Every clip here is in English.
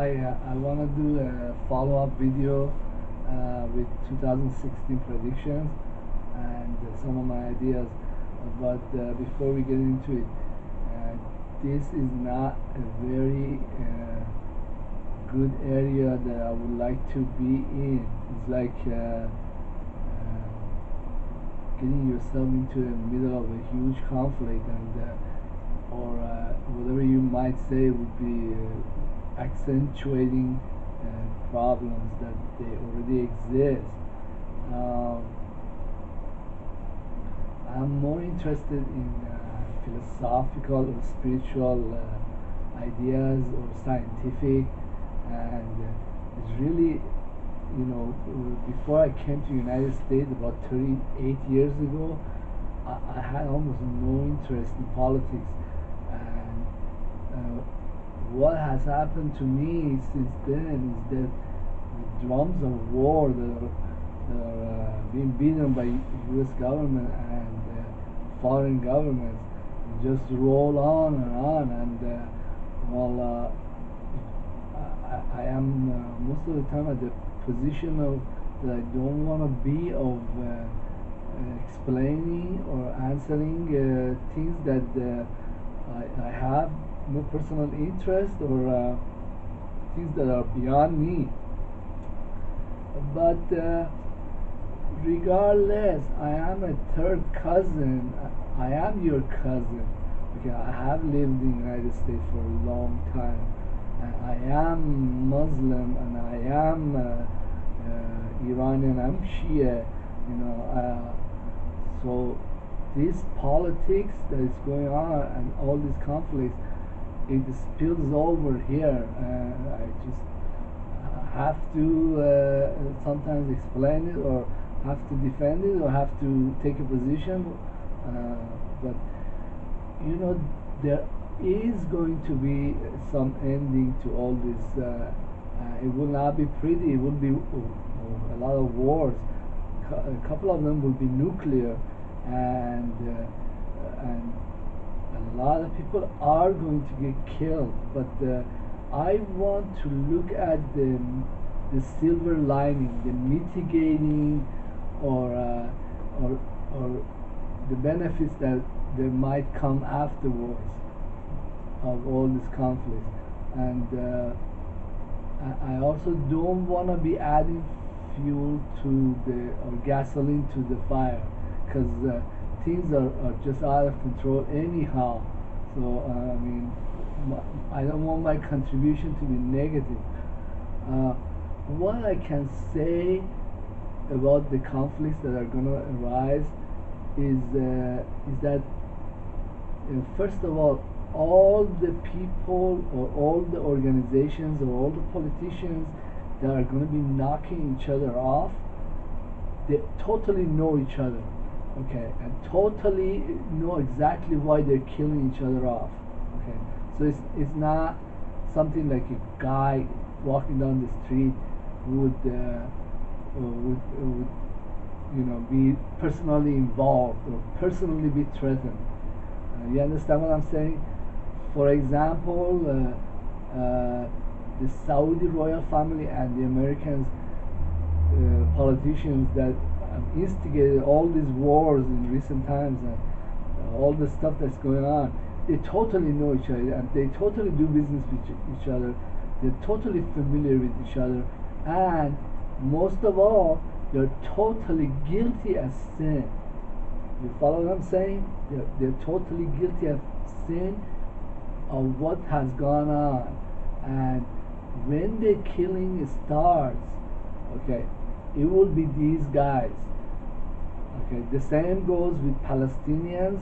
I want to do a follow-up video with 2016 predictions and some of my ideas. But before we get into it, uh, this is not a very good area that I would like to be in. It's like getting yourself into the middle of a huge conflict, and or whatever you might say would be accentuating problems that they already exist. Um, I'm more interested in philosophical or spiritual ideas or scientific, and it's really, before I came to United States about 38 years ago, I had almost no interest in politics, and what has happened to me since then is that the drums of war that are being beaten by U.S. government and foreign governments just roll on and on, and well, I am most of the time at the position of that I don't want to be of explaining or answering things that I have no personal interest, or things that are beyond me. But regardless, I am a third cousin. I am your cousin. Okay, I have lived in the United States for a long time. I am Muslim, and I am Iranian. I'm Shia. So this politics that is going on and all these conflicts, it spills over here. I just have to sometimes explain it, or have to defend it, or have to take a position. But there is going to be some ending to all this. It will not be pretty. It will be a lot of wars. A couple of them will be nuclear, and a lot of people are going to get killed. But I want to look at the silver lining, the mitigating, or the benefits that there might come afterwards of all this conflict. And I also don't want to be adding fuel to or gasoline to the fire, because things are just out of control anyhow. So I don't want my contribution to be negative. What I can say about the conflicts that are going to arise is that first of all the people or all the organizations or all the politicians that are going to be knocking each other off, they totally know each other, okay, and totally know exactly why they're killing each other off, okay. So it's not something like a guy walking down the street would be personally involved or personally be threatened. You understand what I'm saying? For example, the Saudi royal family and the Americans politicians that have instigated all these wars in recent times, and all the stuff that's going on, they totally know each other, and they totally do business with each other. They're totally familiar with each other, and most of all, they're totally guilty as sin. You follow what I'm saying? They're totally guilty of sin, of what has gone on. And when the killing starts, okay, it will be these guys. Okay, the same goes with Palestinians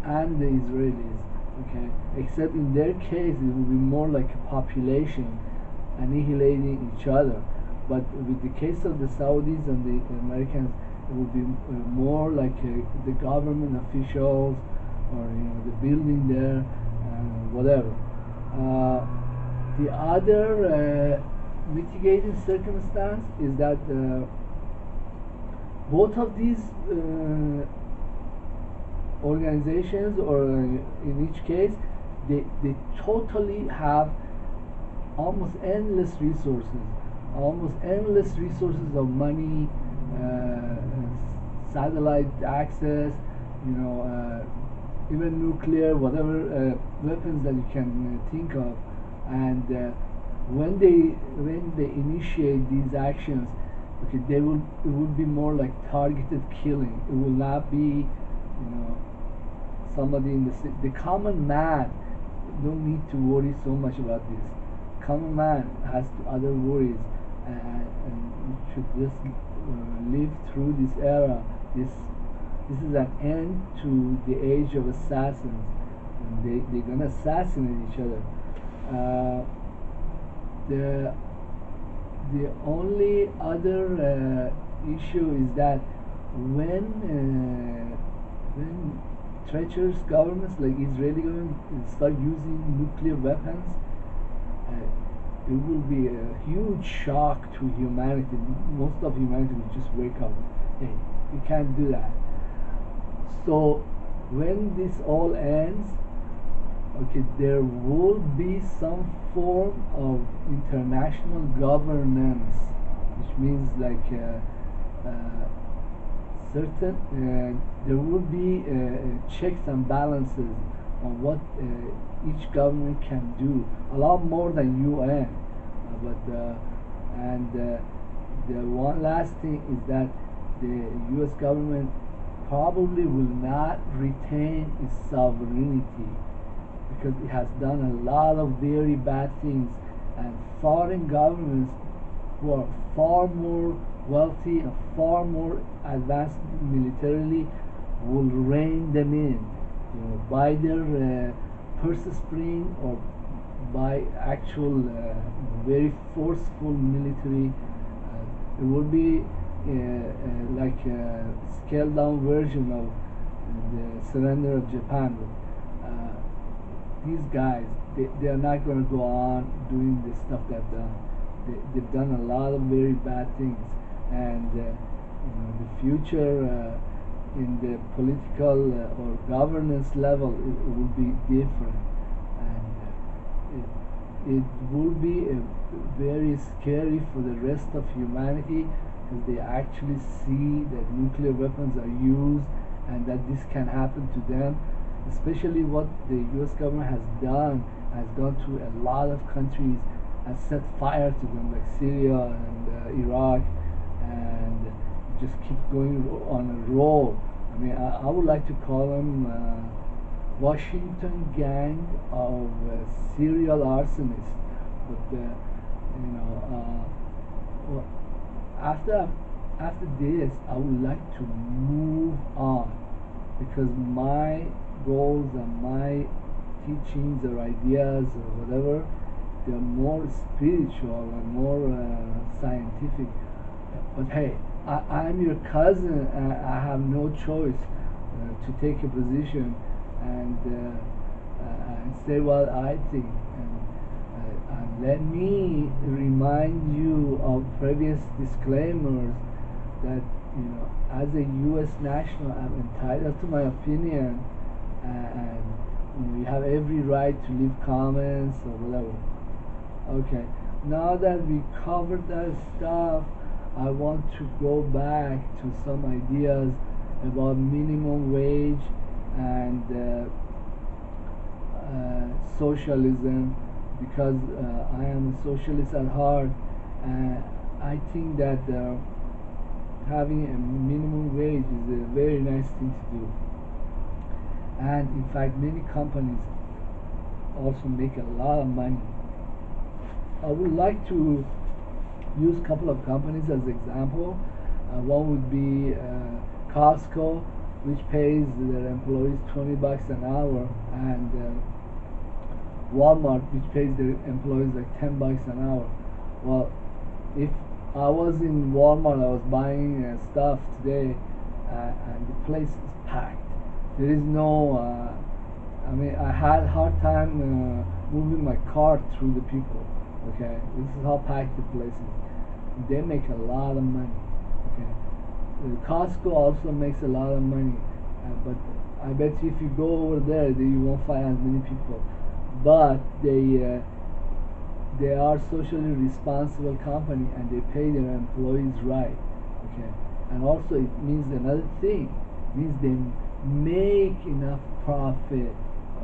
and the Israelis. Okay, except in their case, it will be more like a population annihilating each other. But with the case of the Saudis and the Americans, it will be more like the government officials, or the building there, whatever. The other mitigating circumstance is that both of these organizations, or in each case, they totally have almost endless resources, of money, satellite access, you know, even nuclear, whatever weapons that you can think of, and when they initiate these actions, okay, it will be more like targeted killing. It will not be, somebody in the common man don't need to worry so much about this. Common man has other worries, and should just live through this era. This is an end to the age of assassins, and they're gonna assassinate each other. Uh, the the only other issue is that when treacherous governments like Israeli government start using nuclear weapons, it will be a huge shock to humanity. Most of humanity will just wake up. Hey, you can't do that. So when this all ends, okay, there will be some form of international governance, which means like certain there will be checks and balances on what each government can do, a lot more than UN. But and The one last thing is that the U.S. government probably will not retain its sovereignty, because it has done a lot of very bad things, and foreign governments who are far more wealthy and far more advanced militarily will rein them in, by their purse string, or by actual very forceful military. It will be like a scaled down version of the surrender of Japan. These guys, they are not going to go on doing the stuff they've done. They've done a lot of very bad things, and the future in the political or governance level, it will be different, and it will be very scary for the rest of humanity, because they actually see that nuclear weapons are used and that this can happen to them. Especially what the U.S. government has done, has gone to a lot of countries and set fire to them, like Syria and Iraq, and just keep going on a roll. I mean, I would like to call them Washington gang of serial arsonists. But well, after this, I would like to move on, because my goals and my teachings or ideas or whatever, they're more spiritual and more scientific. But hey, I'm your cousin, and I have no choice to take a position and say what I think. And let me remind you of previous disclaimers that, as a U.S. national, I'm entitled to my opinion, and you have every right to leave comments or whatever. Okay, now that we covered that stuff, I want to go back to some ideas about minimum wage and socialism, because I am a socialist at heart, and I think that having a minimum wage is a very nice thing to do. And in fact, many companies also make a lot of money. I would like to use a couple of companies as example. One would be Costco, which pays their employees $20 an hour, and Walmart, which pays their employees like $10 an hour. Well, if I was in Walmart, I was buying stuff today, and the place is packed. There is no, I mean, I had a hard time moving my cart through the people. Okay, this is how packed the place is. They make a lot of money. Okay, Costco also makes a lot of money, but I bet you if you go over there, you won't find as many people. But they are socially responsible company and they pay their employees right. Okay, and also it means another thing. It means they make enough profit.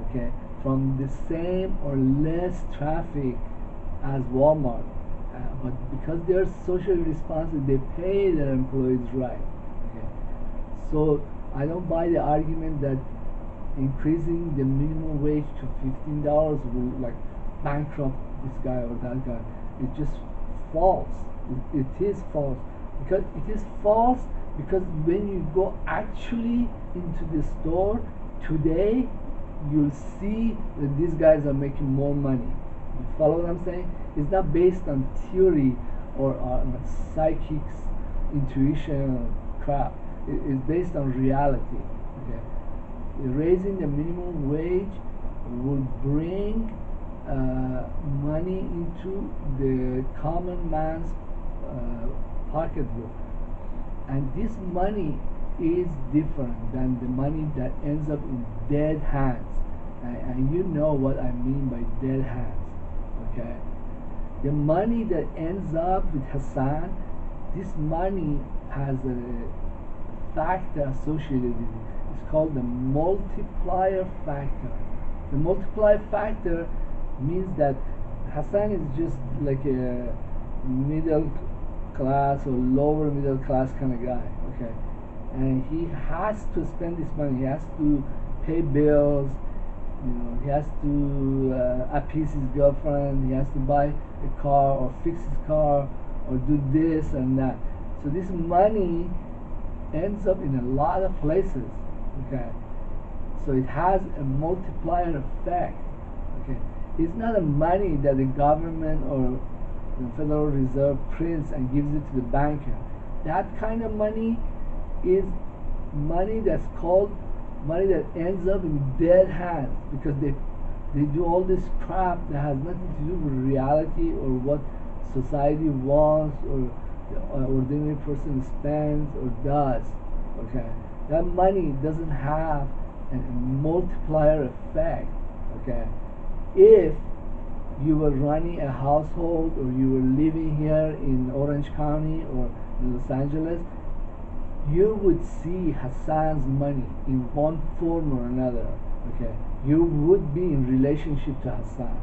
Okay, from the same or less traffic as Walmart. But because they're socially responsible, they pay their employees right. Okay, so I don't buy the argument that increasing the minimum wage to $15 will like bankrupt this guy or that guy. It's just false. It is false because it is false because when you go actually into the store today, you'll see that these guys are making more money. You follow what I'm saying? It's not based on theory or on psychics, intuition, crap. It's based on reality. Okay, raising the minimum wage will bring money into the common man's pocketbook, and this money is different than the money that ends up in dead hands. And you know what I mean by dead hands. Okay, the money that ends up with Hassan, this money has a factor associated with it. It's called the multiplier factor. The multiplier factor means that Hassan is just like a middle class or lower middle class kind of guy. Okay, and he has to spend this money. He has to pay bills. You know, he has to appease his girlfriend. He has to buy a car or fix his car or do this and that. So this money ends up in a lot of places. Okay, so it has a multiplier effect. Okay, it's not a money that the government or the Federal Reserve prints and gives it to the banker. That kind of money is money that's called money that ends up in dead hands because they do all this crap that has nothing to do with reality or what society wants or the ordinary person spends or does. Okay, that money doesn't have a multiplier effect. Okay, if you were running a household or you were living here in Orange County or in Los Angeles, you would see Hassan's money in one form or another. Okay, you would be in relationship to Hassan.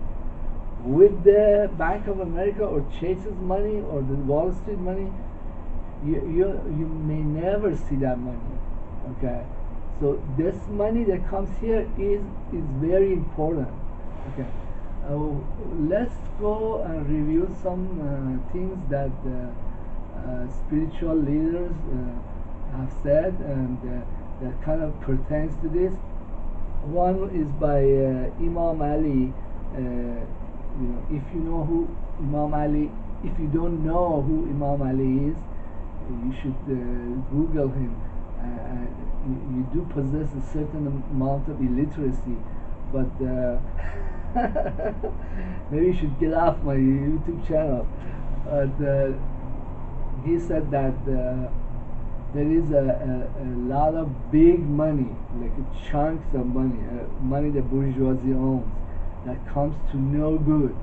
With the Bank of America or Chase's money or the Wall Street money, you may never see that money. Okay, so this money that comes here is very important. Okay, let's go and review some things that spiritual leaders have said and that kind of pertains to this. One is by Imam Ali. You know, if you know who Imam Ali, if you don't know who Imam Ali is, you should Google him. You do possess a certain amount of illiteracy, but maybe you should get off my YouTube channel. He said that there is a lot of big money, like chunks of money, money the bourgeoisie owns, that comes to no good.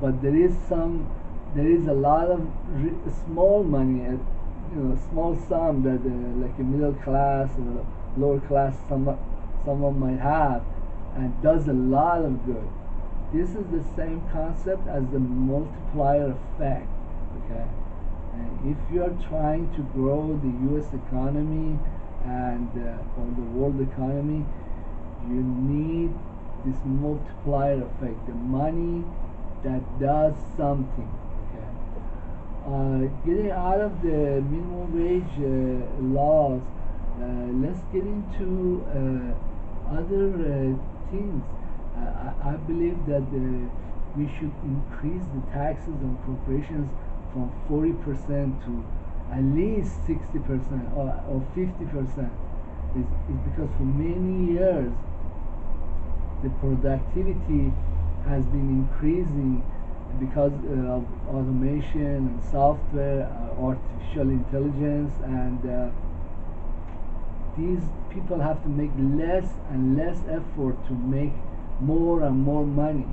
But there is a lot of small money, small sum that like a middle class or lower class someone might have, and does a lot of good. This is the same concept as the multiplier effect. Okay, and if you are trying to grow the U.S. economy and or the world economy, you need this multiplier effect, the money that does something. Okay, getting out of the minimum wage laws, let's get into other things. I believe that we should increase the taxes on corporations from 40% to at least 60% or 50%. Is because for many years the productivity has been increasing because of automation and software, artificial intelligence, and these people have to make less and less effort to make more and more money.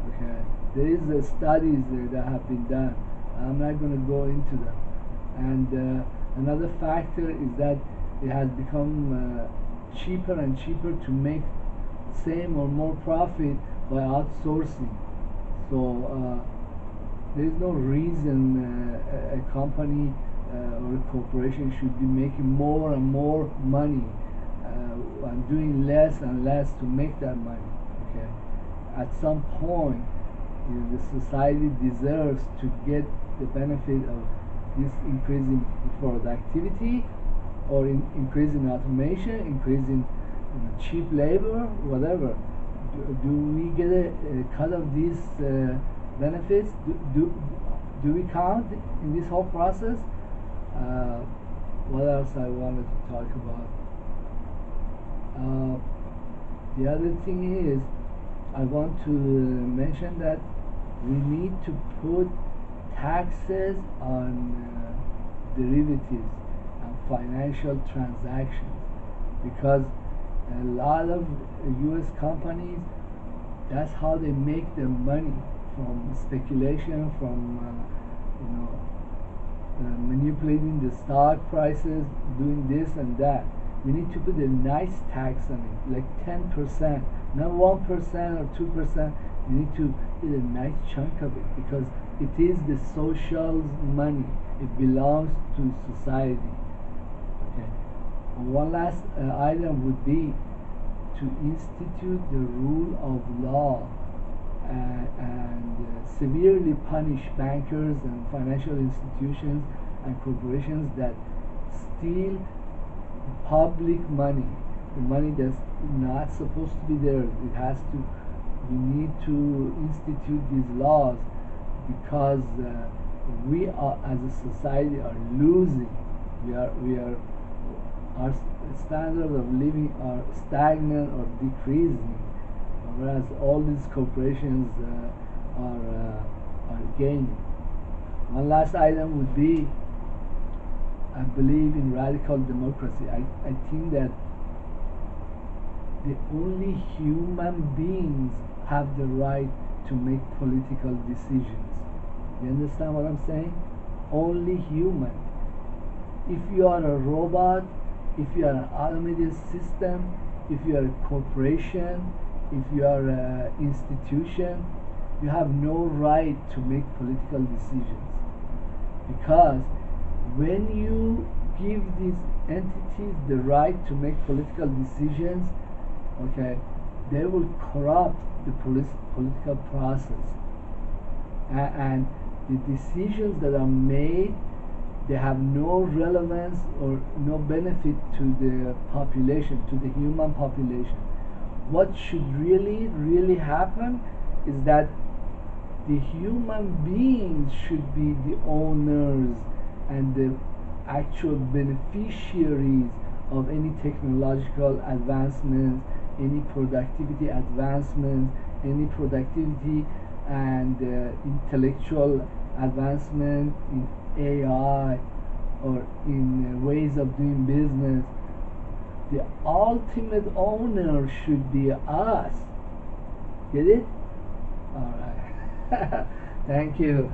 Okay, there is studies that have been done. I'm not going to go into them. And another factor is that it has become cheaper and cheaper to make same or more profit by outsourcing. So there is no reason a company or a corporation should be making more and more money and doing less and less to make that money. Okay, at some point, the society deserves to get the benefit of this increasing productivity, or increasing automation, increasing cheap labor, whatever. Do we get a cut of these benefits? Do we count in this whole process? What else I wanted to talk about? The other thing is, I want to mention that we need to put taxes on derivatives and financial transactions, because a lot of US companies, that's how they make their money, from speculation, from manipulating the stock prices, doing this and that. We need to put a nice tax on it, like 10%, not 1% or 2%. You need to get a nice chunk of it, because it is the social money. It belongs to society. Okay. One last item would be to institute the rule of law and severely punish bankers and financial institutions and corporations that steal public money, the money that's not supposed to be there. We need to institute these laws, because we are, as a society, are losing. Our standard of living are stagnant or decreasing, whereas all these corporations are gaining. One last item would be, I believe in radical democracy. I think that the only human beings have the right to make political decisions. You understand what I'm saying? Only human. If you are a robot, if you are an automated system, if you are a corporation, if you are an institution, you have no right to make political decisions. Because when you give these entities the right to make political decisions, okay, they will corrupt the political process, and the decisions that are made, they have no relevance or no benefit to the population, to the human population. What should really happen is that the human beings should be the owners and the actual beneficiaries of any technological advancements, any productivity advancements, any productivity and intellectual advancement in AI or in ways of doing business. The ultimate owner should be us. Get it? All right. Thank you.